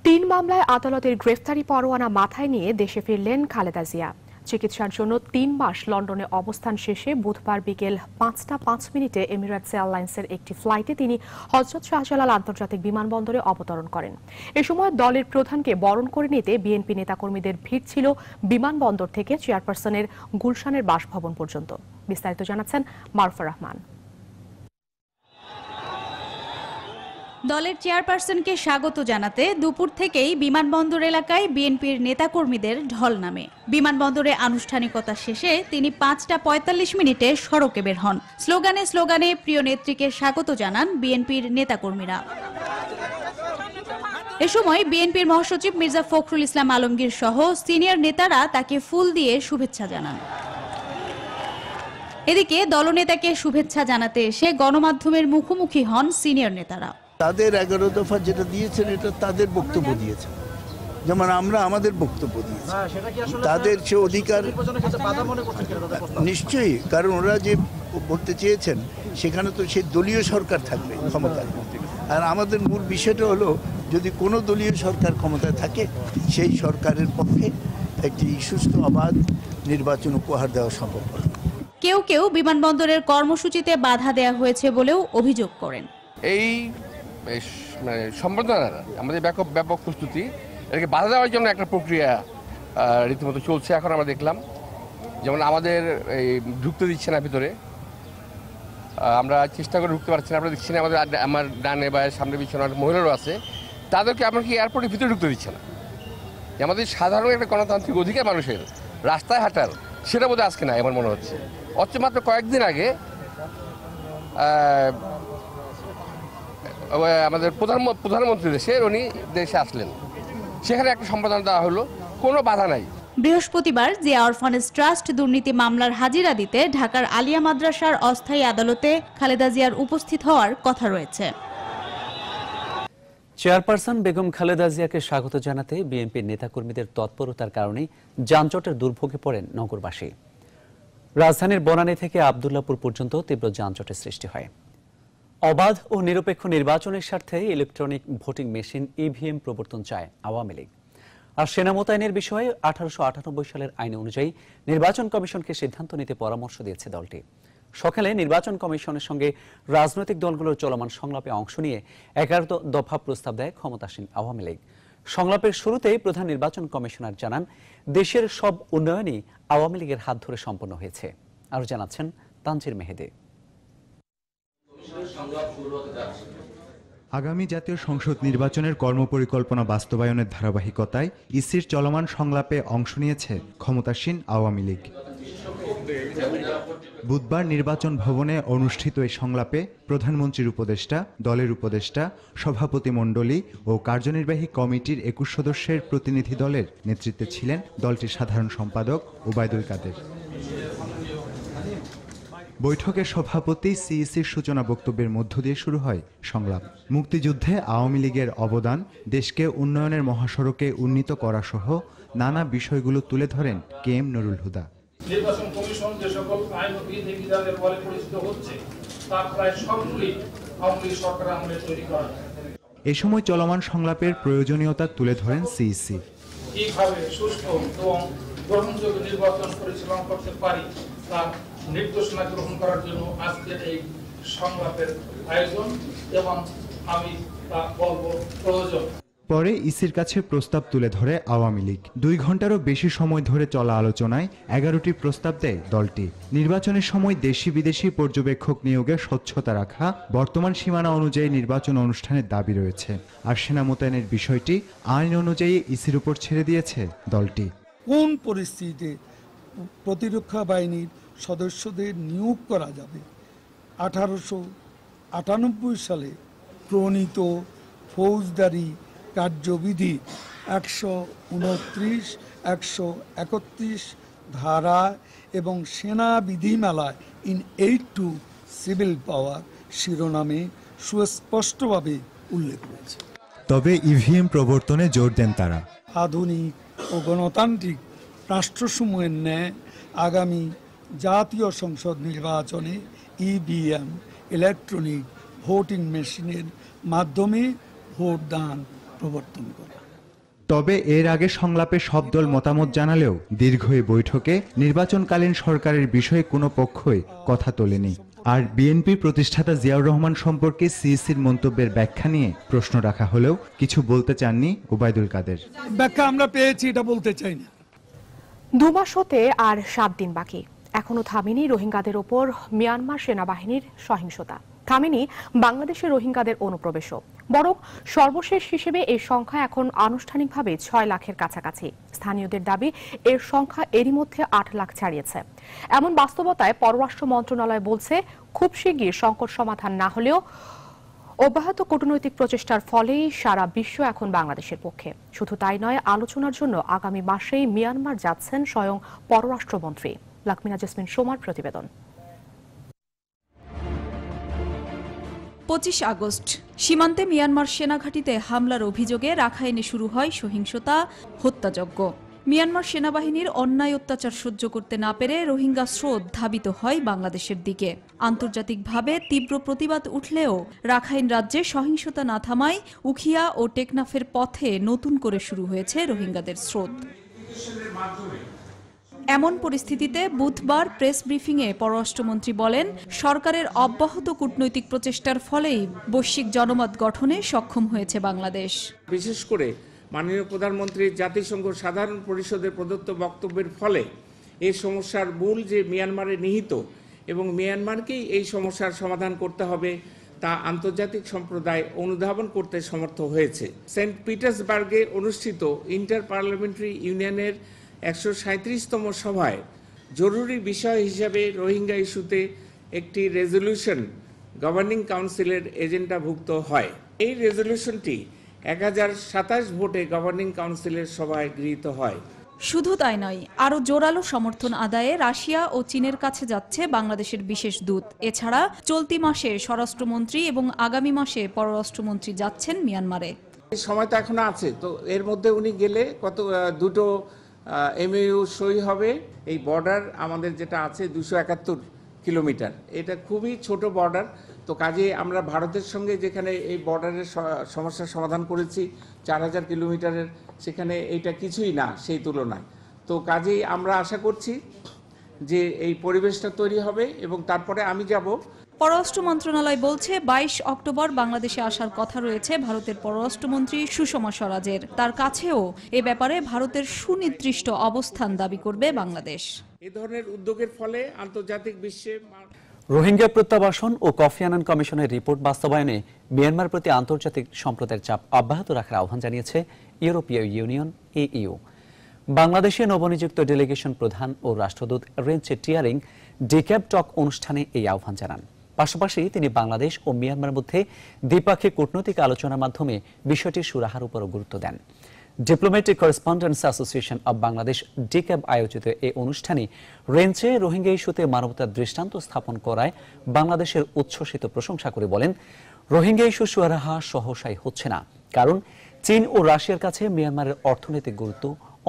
তিন মামলায় আদালতের গ্রেফতারি পরোয়ানা মাথায় নিয়ে দেশে ফিরলেন খালেদা জিয়া। চিকিৎসার জন্য ৩ মাস লন্ডনে অবস্থান শেষে বুধবার বিকেল ৫টা ৫ মিনিটে এমিরেটস এয়ারলাইন্সের একটি ফ্লাইটে তিনি হযরত শাহজালাল আন্তর্জাতিক বিমানবন্দরে অবতরণ করেন। এ সময় দলের প্রধানকে বরণ করে নিতে বিএনপি নেতাকর্মীদের ভিড় ছিল বিমানবন্দর থেকে চেয়ারপারসনের গুলশানের বাসভবন পর্যন্ত। বিস্তারিত জানাচ্ছেন মারুফা রহমান। দলের চেয়ারপারসনকে স্বাগত জানাতে দুপুর থেকেই বিমানবন্দর এলাকায় বিএনপির নেতাকর্মীদের ঢল নামে। বিমানবন্দরে আনুষ্ঠানিকতা শেষে তিনি ৫টা ৪৫ মিনিটে সড়কে বের হন। স্লোগানে স্লোগানে প্রিয় নেত্রীকে স্বাগত জানান বিএনপির নেতাকর্মীরা। এ সময় বিএনপির মহাসচিব মির্জা ফখরুল ইসলাম আলমগীর সহ সিনিয়র নেতারা তাকে ফুল দিয়ে শুভেচ্ছা জানান। এদিকে দলনেতাকে শুভেচ্ছা জানাতে এসে গণমাধ্যমের মুখোমুখি হন সিনিয়র নেতারা। তাদের 11 দফা যেটা দিয়েছেন এটা তাদের বক্তব্য দিয়েছেন, যেমন আমরা আমাদের বক্তব্য দিয়েছি। তাদের সে অধিকার নিশ্চয়ই, কারণ ওরা যে বলতে চেয়েছেন সেখানে তো সেই দলীয় সরকার থাকবে ক্ষমতায়। আর আমাদের মূল বিষয়টা হলো যদি কোনো দলীয় সরকার ক্ষমতায় থাকে সেই সরকারের পক্ষে একটি সুস্থ অবাধ নির্বাচন উপহার দেওয়া সম্ভব হবে। কেউ কেউ বিমানবন্দরের কর্মসূচিতে বাধা দেওয়া হয়েছে বলেও অভিযোগ করেন। এই সম্বর্ধনার আমাদের ব্যাপক প্রস্তুতি, এটাকে বাধা দেওয়ার জন্য একটা প্রক্রিয়া রীতিমতো চলছে। এখন আমরা দেখলাম যেমন আমাদের এই ঢুকতে দিচ্ছে না ভিতরে, আমরা চেষ্টা করে ঢুকতে পারছি না। আমরা দেখছি না আমার ডানে বা সামনে পিছনে অনেক মহিলারও আছে, তাদেরকে এমনকি এয়ারপোর্টের ভিতরে ঢুকতে দিচ্ছে না। আমাদের সাধারণ একটা গণতান্ত্রিক অধিকার মানুষের রাস্তায় হাঁটার, সেটা বোধহয় আজকে না আমার মনে হচ্ছে। অথচ মাত্র কয়েকদিন আগে আমাদের প্রধানমন্ত্রী উনি দেশে আসলেন, সেখানে একটা সম্বোধনা দেওয়া হলো, কোনো বাধা নাই। বৃহস্পতিবার জিয়া অরফানেজ ট্রাস্ট দুর্নীতি মামলার হাজিরা দিতে ঢাকার আলিয়া মাদ্রাসার অস্থায়ী আদালতে খালেদা জিয়ার উপস্থিত হওয়ার কথা রয়েছে। চেয়ারপারসন বেগম খালেদা জিয়াকে স্বাগত জানাতে বিএনপির নেতাকর্মীদের তৎপরতার কারণে যানজটের দুর্ভোগে পড়েন নগরবাসী। রাজধানীর বনানী থেকে আব্দুল্লাহপুর পর্যন্ত তীব্র যানজটের সৃষ্টি হয়। অবাধ ও নিরপেক্ষ নির্বাচনের স্বার্থে ইলেকট্রনিক ভোটিং মেশিন ইভিএম প্রবর্তন চায় আওয়ামী লীগ। আর সেনা মোতায়েনের বিষয়ে 1898 সালের আইন অনুযায়ী নির্বাচন কমিশনকে সিদ্ধান্ত নিতে পরামর্শ দিয়েছে দলটি। সকালে নির্বাচন কমিশনের সঙ্গে রাজনৈতিক দলগুলোর চলমান সংলাপে অংশ নিয়ে 11 দফা প্রস্তাব দেয় ক্ষমতাসীন আওয়ামী লীগ। সংলাপের শুরুতেই প্রধান নির্বাচন কমিশনার জানান, দেশের সব উন্নয়নই আওয়ামী লীগের হাত ধরে সম্পন্ন হয়েছে। আরও জানাচ্ছেন তানজির মেহেদী। আগামী জাতীয় সংসদ নির্বাচনের কর্মপরিকল্পনা বাস্তবায়নের ধারাবাহিকতায় ইসির চলমান সংলাপে অংশ নিয়েছে ক্ষমতাসীন আওয়ামী লীগ। বুধবার নির্বাচন ভবনে অনুষ্ঠিত এই সংলাপে প্রধানমন্ত্রীর উপদেষ্টা, দলের উপদেষ্টা, সভাপতি মণ্ডলী ও কার্যনির্বাহী কমিটির 21 সদস্যের প্রতিনিধি দলের নেতৃত্বে ছিলেন দলটির সাধারণ সম্পাদক ওবায়দুল কাদের। বৈঠকের সভাপতি সিইসির সূচনা বক্তব্যের মধ্য দিয়ে শুরু হয় সংলাপ। মুক্তিযুদ্ধে আওয়ামী লীগের অবদান, দেশকে উন্নয়নের মহাসড়কে উন্নীত করা সহ নানা বিষয়গুলো তুলে ধরেন কেএম নুরুল হুদা। নির্বাচন কমিশন যে সকল আইন ও বিধিবিধানের বলে পরিচিত হচ্ছে তা প্রায় সবগুলি আওয়ামী লীগ সরকার আমলে তৈরি করা। এ সময় চলমান সংলাপের প্রয়োজনীয়তা তুলে ধরেন সিইসি। কিভাবে সুষ্ঠু এবং গ্রহণযোগ্য নির্বাচন পরিচালনা করতে পারি তার নির্দেশনা গ্রহণ করার জন্য আজকের এই সংলাপের আয়োজন, এবং আমি তা বলবো প্রয়োজন। পরে ইসির কাছে প্রস্তাব তুলে ধরে আওয়ামী লীগ। 2 ঘন্টারও বেশি সময় ধরে চলা আলোচনায় 11টি প্রস্তাব দেয় দলটি। নির্বাচনের সময় দেশি বিদেশি পর্যবেক্ষক নিয়োগে স্বচ্ছতা রাখা, বর্তমান সীমানা অনুযায়ী নির্বাচন অনুষ্ঠানের দাবি রয়েছে। আর সেনা মোতায়েনের বিষয়টি আইন অনুযায়ী ইসির উপর ছেড়ে দিয়েছে দলটি। কোন পরিস্থিতিতে প্রতিরক্ষা বাহিনীর সদস্যদের নিয়োগ করা যাবে? 1898 সালে প্রণীত ফৌজদারি কার্যবিধি 129, 131 ধারা এবং সেনা বিধিমালায় in aid to civil power শিরোনামে সুস্পষ্টভাবে উল্লেখ রয়েছে। তবে ইভিএম প্রবর্তনে জোর দেন তারা। আধুনিক ও গণতান্ত্রিক রাষ্ট্রসমূহের ন্যায় আগামী জাতীয় সংসদ নির্বাচনে ইভিএম ইলেকট্রনিক ভোটিং মেশিনের মাধ্যমে ভোটদান প্রবর্তন করা। তবে এর আগে সংলাপে সব দল মতামত জানালেও দীর্ঘ এই বৈঠকে নির্বাচনকালীন সরকারের বিষয়ে কোনো পক্ষই কথা তোলেনি। আর বিএনপি প্রতিষ্ঠাতা জিয়াউর রহমান সম্পর্কে সিইসির মন্তব্যের ব্যাখ্যা নিয়ে প্রশ্ন রাখা হলেও কিছু বলতে চাননি ওবায়দুল কাদের। ব্যাখ্যা আমরা পেয়েছি, এটা বলতে চাই না। 2 মাস হতে আর 7 দিন বাকি, এখনো থামেনি রোহিঙ্গাদের ওপর মিয়ানমার সেনাবাহিনীর সহিংসতা, থামেনি বাংলাদেশের রোহিঙ্গাদের অনুপ্রবেশও। বরং সর্বশেষ হিসেবে এই সংখ্যা এখন আনুষ্ঠানিকভাবে 6 লাখের কাছাকাছি। স্থানীয়দের দাবি এর সংখ্যা এরই মধ্যে 8 লাখ ছাড়িয়েছে। এমন বাস্তবতায় পররাষ্ট্র মন্ত্রণালয় বলছে, খুব শিগগির সংকট সমাধান না হলেও অব্যাহত কূটনৈতিক প্রচেষ্টার ফলেই সারা বিশ্ব এখন বাংলাদেশের পক্ষে। শুধু তাই নয়, আলোচনার জন্য আগামী মাসেই মিয়ানমার যাচ্ছেন স্বয়ং পররাষ্ট্রমন্ত্রী। লাকমিনা জেসমিন সোমার প্রতিবেদন। 25 আগস্ট সীমান্তে মিয়ানমার সেনাঘাঁটিতে হামলার অভিযোগে রাখাইনে শুরু হয় সহিংসতা, হত্যাযজ্ঞ। মিয়ানমার সেনাবাহিনীর অন্যায় অত্যাচার সহ্য করতে না পেরে রোহিঙ্গা স্রোত ধাবিত হয় বাংলাদেশের দিকে। আন্তর্জাতিকভাবে তীব্র প্রতিবাদ উঠলেও রাখাইন রাজ্যে সহিংসতা না থামায় উখিয়া ও টেকনাফের পথে নতুন করে শুরু হয়েছে রোহিঙ্গাদের স্রোত। এমন পরিস্থিতিতে বুধবার প্রেস ব্রিফিংয়ে পররাষ্ট্রমন্ত্রী বলেন, সরকারের অব্যাহত কূটনৈতিক প্রচেষ্টার ফলেই বৈশ্বিক জনমত গঠনে সক্ষম হয়েছে বাংলাদেশ। বিশেষ করে মাননীয় প্রধানমন্ত্রী জাতিসংঘ সাধারণ পরিষদের প্রদত্ত বক্তব্যের ফলে এই সমস্যার মূল যে মিয়ানমারে নিহিত এবং মিয়ানমারকেই এই সমস্যার সমাধান করতে হবে তা আন্তর্জাতিক সম্প্রদায় অনুধাবন করতে সমর্থ হয়েছে। সেন্ট পিটার্সবার্গে অনুষ্ঠিত ইন্টার পার্লামেন্টারি ইউনিয়নের 137তম সভায় জরুরি বিষয় হিসাবে রোহিঙ্গা ইস্যুতে একটি রেজলিউশন গভর্নিং কাউন্সিলের এজেন্ডাভুক্ত হয়। এই রেজলিউশনটি 1027 ভোটে গভর্নিং কাউন্সিলের সভায় গৃহীত হয়। শুধু তাই নয়, আরও জোরালো সমর্থন আদায়ে রাশিয়া ও চীনের কাছে যাচ্ছে বাংলাদেশের বিশেষ দূত। এছাড়া চলতি মাসে স্বরাষ্ট্রমন্ত্রী এবং আগামী মাসে পররাষ্ট্রমন্ত্রী যাচ্ছেন মিয়ানমারে। সময় তো এখনো আছে, তো এর মধ্যে উনি গেলে দুটো এমইউ সই হবে। এই বর্ডার আমাদের যেটা আছে 271 কিলোমিটার, এটা খুবই ছোট বর্ডার। তো কাজে আমরা ভারতের সঙ্গে যেখানে এই বর্ডারের সমস্যার সমাধান করেছি 4000 কিলোমিটারের, সেখানে এইটা কিছুই না সেই তুলনায়। তো কাজেই আমরা আশা করছি যে এই পরিবেশটা তৈরি হবে এবং তারপরে আমি যাব। পররাষ্ট্র মন্ত্রণালয় বলছে 22 অক্টোবর বাংলাদেশে আসার কথা রয়েছে ভারতের পররাষ্ট্রমন্ত্রী সুষমা স্বরাজের। তার কাছেও এ ব্যাপারে ভারতের সুনির্দিষ্ট অবস্থান দাবি করবে বাংলাদেশ। এই ধরনের উদ্যোগের ফলে আন্তর্জাতিক বিশ্বে রোহিঙ্গা প্রত্যাবাসন ও কফি আনান কমিশনের রিপোর্ট বাস্তবায়নে মিয়ানমার প্রতি আন্তর্জাতিক সম্প্রদায়ের চাপ অব্যাহত রাখার আহ্বান জানিয়েছে ইউরোপীয় ইউনিয়ন EU। বাংলাদেশে নবনিযুক্ত ডেলিগেশন প্রধান ও রাষ্ট্রদূত রেঞ্চে টিয়ারিং ডিক্যাব টক অনুষ্ঠানে এই আহ্বান জানান। পাশাপাশি তিনি বাংলাদেশ ও মিয়ানমার মধ্যে দ্বিপাক্ষিক কূটনৈতিক আলোচনার মাধ্যমে বিষয়টির সুরাহার উপর গুরুত্ব দেন। Diplomatic correspondents association of Bangladesh DCAB আয়োজিত এই অনুষ্ঠানে রেঞ্চে রোহিঙ্গা ইস্যুতে মানবতার দৃষ্টান্ত স্থাপন করায় বাংলাদেশের উচ্ছ্বসিত প্রশংসা করে বলেন, রোহিঙ্গা ইস্যু সুরাহা সহসাই হচ্ছে না, কারণ চীন ও রাশিয়ার কাছে মিয়ানমারের অর্থনৈতিক গুরুত্ব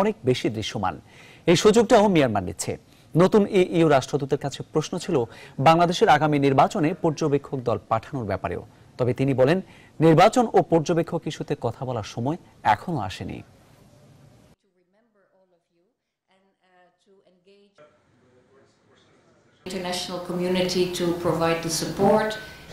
অনেক বেশি দৃশ্যমান। এই সুযোগটাও মিয়ানমার নিচ্ছে। নতুন EU রাষ্ট্রদূতের কাছে প্রশ্ন ছিল বাংলাদেশের আগামী নির্বাচনে পর্যবেক্ষক দল পাঠানোর ব্যাপারেও। তবে তিনি বলেন, নির্বাচন ও পর্যবেক্ষক ইস্যুতে কথা বলার সময় এখনো আসেনি। International community to provide the support.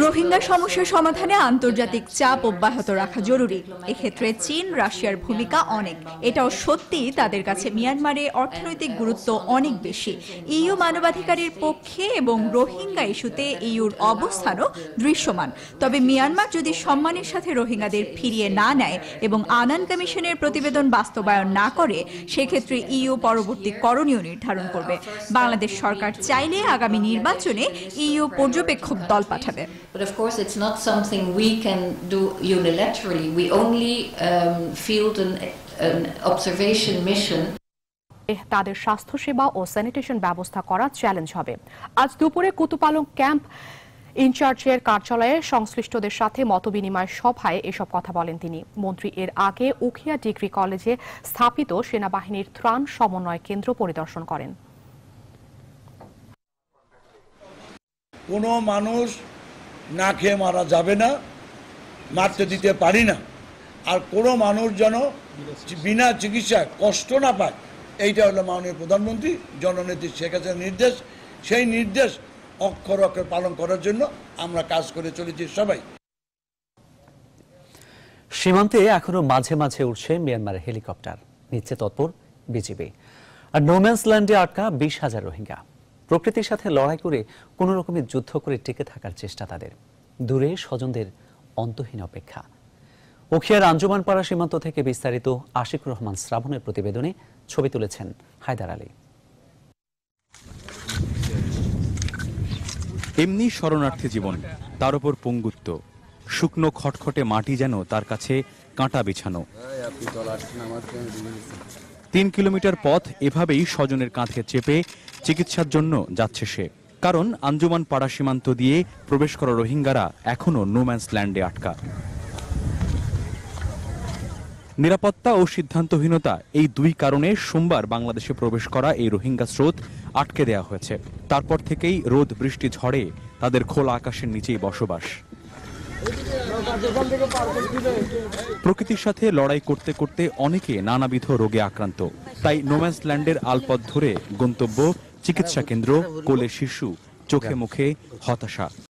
Rohingya সমস্যা সমাধানে আন্তর্জাতিক চাপ অব্যাহত রাখা জরুরি। এক্ষেত্রে চীন, রাশিয়ার ভূমিকা অনেক। এটাও সত্যি তাদের কাছে মিয়ানমারে অর্থনৈতিক গুরুত্ব অনেক বেশি। EU মানবাধিকারের পক্ষে এবং রোহিঙ্গা ইস্যুতে EUর অবস্থানও দৃশ্যমান। তবে মিয়ানমার যদি সম্মানের সাথে রোহিঙ্গাদের ফিরিয়ে না নেয় এবং আনান কমিশনের প্রতিবেদন বাস্তবায়ন না করে, সেক্ষেত্রে EU পরবর্তী করণীয় নির্ধারণ করবে। বাংলাদেশ সরকার চাইলে আগামী নির্বাচনে EU পর্যবেক্ষক দল পাঠাবে। But of course, it's not something we can do unilaterally. We only field an observation mission. তাদের স্বাস্থ্যসেবা ও স্যানিটেশন ব্যবস্থা করা চ্যালেঞ্জ হবে। আজ দুপুরে কুতুপালং ক্যাম্প ইনচার্জের কার্যালয়ে সংশ্লিষ্টদের সাথে মতবিনিময় সভায় এসব কথা বলেন তিনি। মন্ত্রী এর আগে উখিয়া ডিগ্রি কলেজে স্থাপিত সেনাবাহিনীর ত্রাণ সমন্বয় কেন্দ্র পরিদর্শন করেন। কোনো মানুষ না খেয়ে মারা যাবে না, মারতে দিতে পারি না। আর কোনো মানুষ যেন বিনা চিকিৎসায় কষ্ট না পায়, এইটা হলো মাননীয় প্রধানমন্ত্রী জননেত্রী শেখ হাসিনার নির্দেশ। সেই নির্দেশ অক্ষর অক্ষর পালন করার জন্য আমরা কাজ করে চলেছি সবাই। সীমান্তে এখনো মাঝে মাঝে উঠছে মিয়ানমারের হেলিকপ্টার, নিচ্ছে তৎপর বিজিবি। আর নোম্যান্স ল্যান্ডে আটকা 20,000 রোহিঙ্গা। প্রকৃতির সাথে লড়াই করে কোনো রকমের যুদ্ধ করে টিকে থাকার চেষ্টা তাদের। দূরে স্বজনদের অন্তহীন অপেক্ষা। উখিয়ার আঞ্জুমানপাড়া সীমান্ত থেকে বিস্তারিত আশিকুর রহমান শ্রাবণের প্রতিবেদনে ছবি তুলেছেন হায়দার আলী। এমনি শরণার্থী জীবন, তার উপর পঙ্গুত্ব, শুকনো খটখটে মাটি যেন তার কাছে কাঁটা বিছানো। 3 কিলোমিটার পথ এভাবেই স্বজনের কাঁধে চেপে চিকিৎসার জন্য যাচ্ছে সে। কারণ আঞ্জুমান পাড়া সীমান্ত দিয়ে প্রবেশ করা রোহিঙ্গারা এখনো নোম্যান্স ল্যান্ডে আটকা। নিরাপত্তা ও সিদ্ধান্তহীনতা, এই দুই কারণে সোমবার বাংলাদেশে প্রবেশ করা এই রোহিঙ্গা স্রোত আটকে দেওয়া হয়েছে। তারপর থেকেই রোদ বৃষ্টি ঝড়ে তাদের খোলা আকাশের নিচেই বসবাস। প্রকৃতির সাথে লড়াই করতে করতে অনেকে নানাবিধ রোগে আক্রান্ত। তাই নোম্যান্স ল্যান্ডের আলপথ ধরে গন্তব্য চিকিৎসা কেন্দ্র, কোলে শিশু, চোখে মুখে হতাশা।